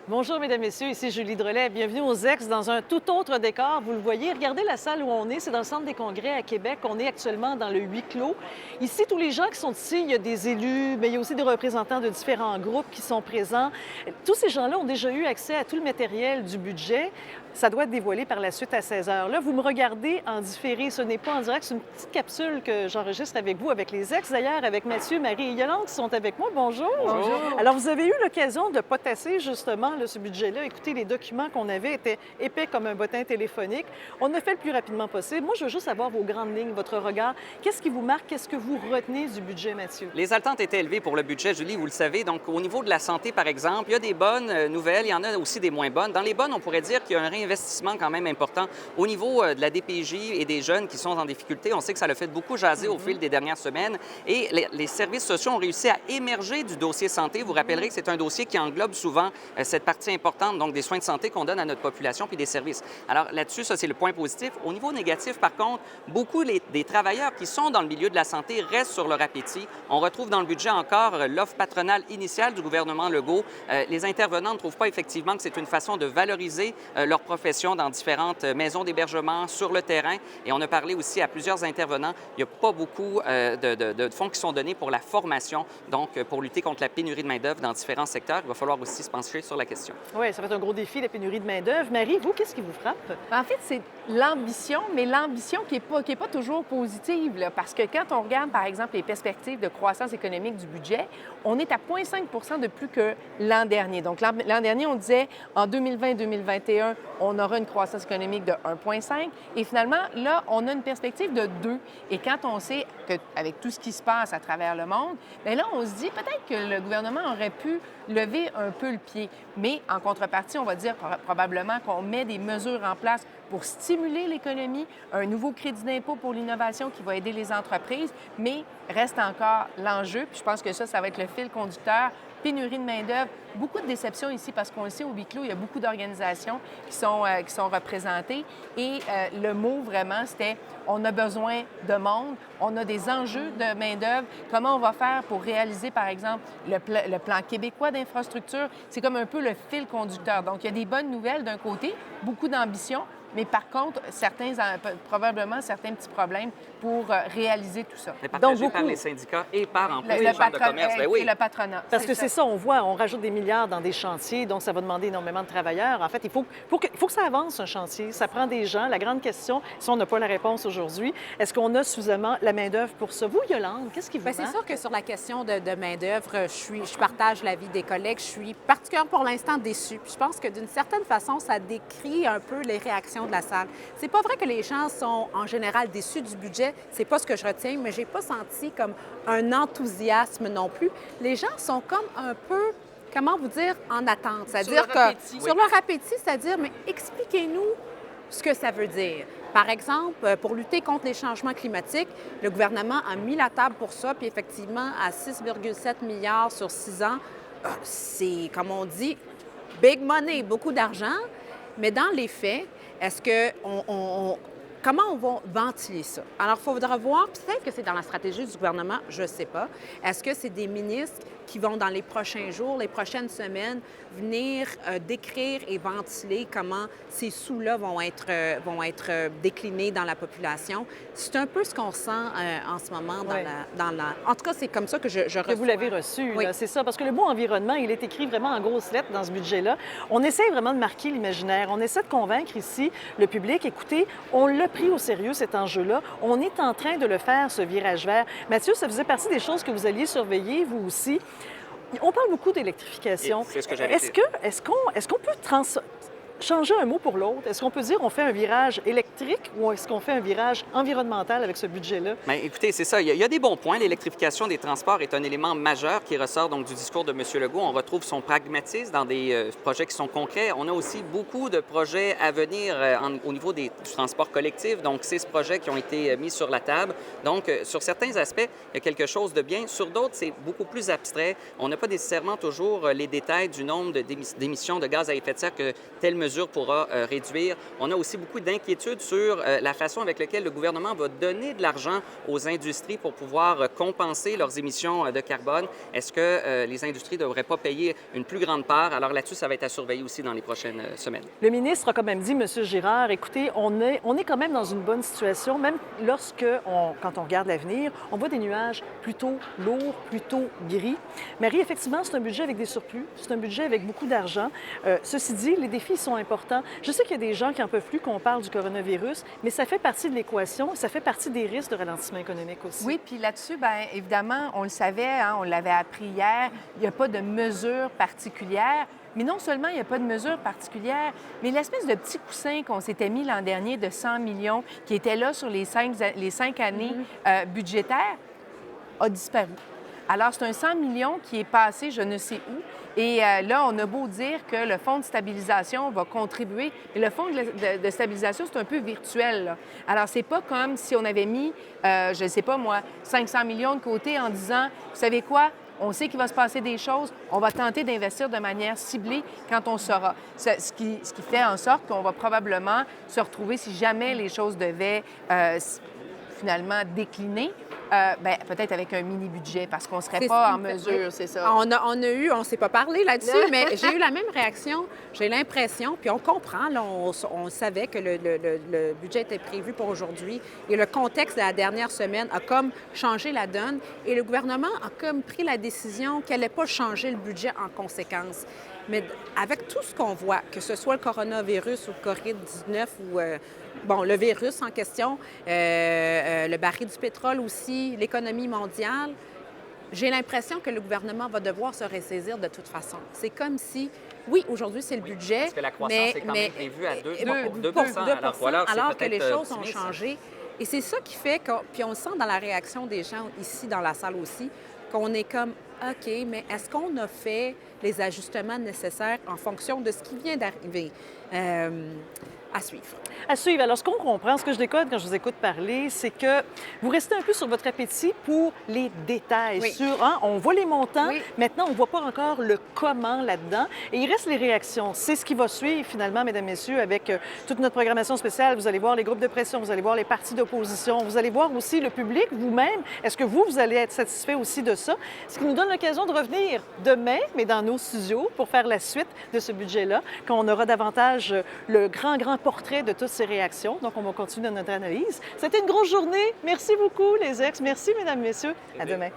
Bonjour, Mesdames, Messieurs, ici Julie Drolet. Bienvenue aux Ex dans un tout autre décor. Vous le voyez, regardez la salle où on est. C'est dans le Centre des congrès à Québec. On est actuellement dans le huis clos. Ici, tous les gens qui sont ici, il y a des élus, mais il y a aussi des représentants de différents groupes qui sont présents. Tous ces gens-là ont déjà eu accès à tout le matériel du budget. Ça doit être dévoilé par la suite à 16 heures. Là, vous me regardez en différé. Ce n'est pas en direct. C'est une petite capsule que j'enregistre avec vous, avec les Ex d'ailleurs, avec Mathieu, Marie et Yolande qui sont avec moi. Bonjour. Bonjour. Alors, vous avez eu l'occasion de potasser justement là, ce budget-là. Écoutez, les documents qu'on avait étaient épais comme un bottin téléphonique. On a fait le plus rapidement possible. Moi, je veux juste avoir vos grandes lignes, votre regard. Qu'est-ce qui vous marque? Qu'est-ce que vous retenez du budget, Mathieu? Les attentes étaient élevées pour le budget, Julie, vous le savez. Donc, au niveau de la santé, par exemple, il y a des bonnes nouvelles, il y en a aussi des moins bonnes. Dans les bonnes, on pourrait dire qu'il y a un réinvestissement quand même important au niveau de la DPJ et des jeunes qui sont en difficulté. On sait que ça l'a fait beaucoup jaser au fil des dernières semaines. Et les services sociaux ont réussi à émerger du dossier santé. Vous rappellerez que c'est un dossier qui englobe souvent cette partie importante, donc des soins de santé qu'on donne à notre population puis des services. Alors là-dessus, ça, c'est le point positif. Au niveau négatif, par contre, beaucoup des travailleurs qui sont dans le milieu de la santé restent sur leur appétit. On retrouve dans le budget encore l'offre patronale initiale du gouvernement Legault. Les intervenants ne trouvent pas effectivement que c'est une façon de valoriser leur profession dans différentes maisons d'hébergement sur le terrain. Et on a parlé aussi à plusieurs intervenants. Il n'y a pas beaucoup de fonds qui sont donnés pour la formation, donc pour lutter contre la pénurie de main-d'œuvre dans différents secteurs. Il va falloir aussi se pencher sur la question. Oui, ça va être un gros défi, la pénurie de main-d'œuvre. Marie, vous, qu'est-ce qui vous frappe? En fait, c'est l'ambition, mais l'ambition qui n'est pas toujours positive, là, parce que quand on regarde, par exemple, les perspectives de croissance économique du budget, on est à 0,5 de plus que l'an dernier. Donc, l'an dernier, on disait en 2020-2021, on aura une croissance économique de 1,5 et finalement, là, on a une perspective de 2. Et quand on sait qu'avec tout ce qui se passe à travers le monde, bien là, on se dit peut-être que le gouvernement aurait pu lever un peu le pied. Mais en contrepartie, on va dire probablement qu'on met des mesures en place pour stimuler l'économie, un nouveau crédit d'impôt pour l'innovation qui va aider les entreprises, mais reste encore l'enjeu. Puis je pense que ça va être le fil conducteur. Pénurie de main-d'œuvre, beaucoup de déceptions ici parce qu'on le sait, au huis clos, il y a beaucoup d'organisations qui sont représentées. Et le mot vraiment, c'était on a besoin de monde, on a des enjeux de main-d'œuvre. Comment on va faire pour réaliser, par exemple, le plan québécois d'infrastructure? C'est comme un peu le fil conducteur. Donc, il y a des bonnes nouvelles d'un côté, beaucoup d'ambition, mais par contre, probablement certains petits problèmes pour réaliser tout ça. Mais partagé par les syndicats et par, en plus, les chambres de commerce. Bien oui. Et le patronat. Parce que c'est ça, on voit, on rajoute des milliards dans des chantiers, donc ça va demander énormément de travailleurs. En fait, il faut que ça avance, un chantier. Ça prend des gens. La grande question, si on n'a pas la réponse aujourd'hui, est-ce qu'on a suffisamment la main-d'œuvre pour ça? Vous, Yolande, qu'est-ce qui vous Bien, c'est sûr que sur la question de main-d'œuvre, je partage l'avis des collègues. Je suis particulièrement pour l'instant déçue. Puis je pense que d'une certaine façon, ça décrit un peu les réactions de la salle. C'est pas vrai que les gens sont en général déçus du budget. C'est pas ce que je retiens, mais j'ai pas senti comme un enthousiasme non plus. Les gens sont comme un peu, comment vous dire, en attente. C'est-à-dire que sur leur appétit, c'est-à-dire, mais expliquez-nous ce que ça veut dire. Par exemple, pour lutter contre les changements climatiques, le gouvernement a mis la table pour ça, puis effectivement, à 6,7 milliards sur 6 ans, c'est, comme on dit, big money, beaucoup d'argent. Mais dans les faits, est-ce que comment on va ventiler ça? Alors, il faudra voir, peut-être que c'est dans la stratégie du gouvernement, je ne sais pas. Est-ce que c'est des ministres qui vont, dans les prochains jours, les prochaines semaines, venir décrire et ventiler comment ces sous-là vont être déclinés dans la population? C'est un peu ce qu'on sent en ce moment dans la... En tout cas, c'est comme ça que je reçois. Que vous l'avez reçu, oui. C'est ça. Parce que le mot environnement, il est écrit vraiment en grosses lettres dans ce budget-là. On essaie vraiment de marquer l'imaginaire. On essaie de convaincre ici le public. Écoutez, on l'a pris au sérieux, cet enjeu-là. On est en train de le faire, ce virage vert. Mathieu, ça faisait partie des choses que vous alliez surveiller, vous aussi. On parle beaucoup d'électrification. C'est ce que j'allais dire. Est-ce qu'on peut changer un mot pour l'autre? Est-ce qu'on peut dire on fait un virage électrique ou est-ce qu'on fait un virage environnemental avec ce budget-là? Bien, écoutez, c'est ça. Il y a des bons points. L'électrification des transports est un élément majeur qui ressort donc du discours de M. Legault. On retrouve son pragmatisme dans des projets qui sont concrets. On a aussi beaucoup de projets à venir au niveau du transport collectif. Donc, 6 projets qui ont été mis sur la table. Donc, sur certains aspects, il y a quelque chose de bien. Sur d'autres, c'est beaucoup plus abstrait. On n'a pas nécessairement toujours les détails du nombre d'émissions de gaz à effet de serre que telle mesure mesure pourra réduire. On a aussi beaucoup d'inquiétudes sur la façon avec laquelle le gouvernement va donner de l'argent aux industries pour pouvoir compenser leurs émissions de carbone. Est-ce que les industries ne devraient pas payer une plus grande part? Alors là-dessus, ça va être à surveiller aussi dans les prochaines semaines. Le ministre a quand même dit, M. Girard, écoutez, on est quand même dans une bonne situation, même quand on regarde l'avenir, on voit des nuages plutôt lourds, plutôt gris. Marie, effectivement, c'est un budget avec des surplus, c'est un budget avec beaucoup d'argent. Ceci dit, les défis sont importants. Je sais qu'il y a des gens qui n'en peuvent plus qu'on parle du coronavirus, mais ça fait partie de l'équation, ça fait partie des risques de ralentissement économique aussi. Oui, puis là-dessus, bien évidemment, on le savait, hein, on l'avait appris hier, il n'y a pas de mesures particulières. Mais non seulement il n'y a pas de mesures particulières, mais l'espèce de petit coussin qu'on s'était mis l'an dernier de 100 millions qui était là sur les 5 années budgétaires a disparu. Alors, c'est un 100 millions qui est passé je ne sais où. Et là, on a beau dire que le fonds de stabilisation va contribuer, mais le fonds de stabilisation, c'est un peu virtuel, là. Alors, c'est pas comme si on avait mis, je ne sais pas moi, 500 millions de côté en disant, vous savez quoi? On sait qu'il va se passer des choses, on va tenter d'investir de manière ciblée quand on saura. Ce qui fait en sorte qu'on va probablement se retrouver, si jamais les choses devaient finalement décliner, peut-être avec un mini-budget, parce qu'on ne serait pas en mesure, c'est ça. On ne s'est pas parlé là-dessus, mais j'ai eu la même réaction. J'ai l'impression, puis on comprend, là, on savait que le budget était prévu pour aujourd'hui, et le contexte de la dernière semaine a comme changé la donne, et le gouvernement a comme pris la décision qu'elle n'allait pas changer le budget en conséquence. Mais avec tout ce qu'on voit, que ce soit le coronavirus ou le COVID-19 ou le virus en question, le baril du pétrole aussi, l'économie mondiale, j'ai l'impression que le gouvernement va devoir se ressaisir de toute façon. C'est comme si, oui, aujourd'hui, c'est le budget, parce que la croissance est quand même prévue à 2 alors que les choses ont changé. Et c'est ça qui fait que, puis on le sent dans la réaction des gens ici dans la salle aussi, qu'on est comme, OK, mais est-ce qu'on a fait les ajustements nécessaires en fonction de ce qui vient d'arriver? À suivre. À suivre. Alors, ce qu'on comprend, ce que je décode quand je vous écoute parler, c'est que vous restez un peu sur votre appétit pour les détails. Oui. On voit les montants, oui. Maintenant, on ne voit pas encore le comment là-dedans. Et il reste les réactions. C'est ce qui va suivre, finalement, mesdames, messieurs, avec toute notre programmation spéciale. Vous allez voir les groupes de pression, vous allez voir les partis d'opposition, vous allez voir aussi le public, vous-même. Est-ce que vous allez être satisfait aussi de ça? Ce qui nous donne l'occasion de revenir demain, mais dans nos studios, pour faire la suite de ce budget-là, quand on aura davantage le grand portrait de toutes ces réactions. Donc, on va continuer notre analyse. C'était une grosse journée. Merci beaucoup, les ex. Merci, mesdames, messieurs. À demain.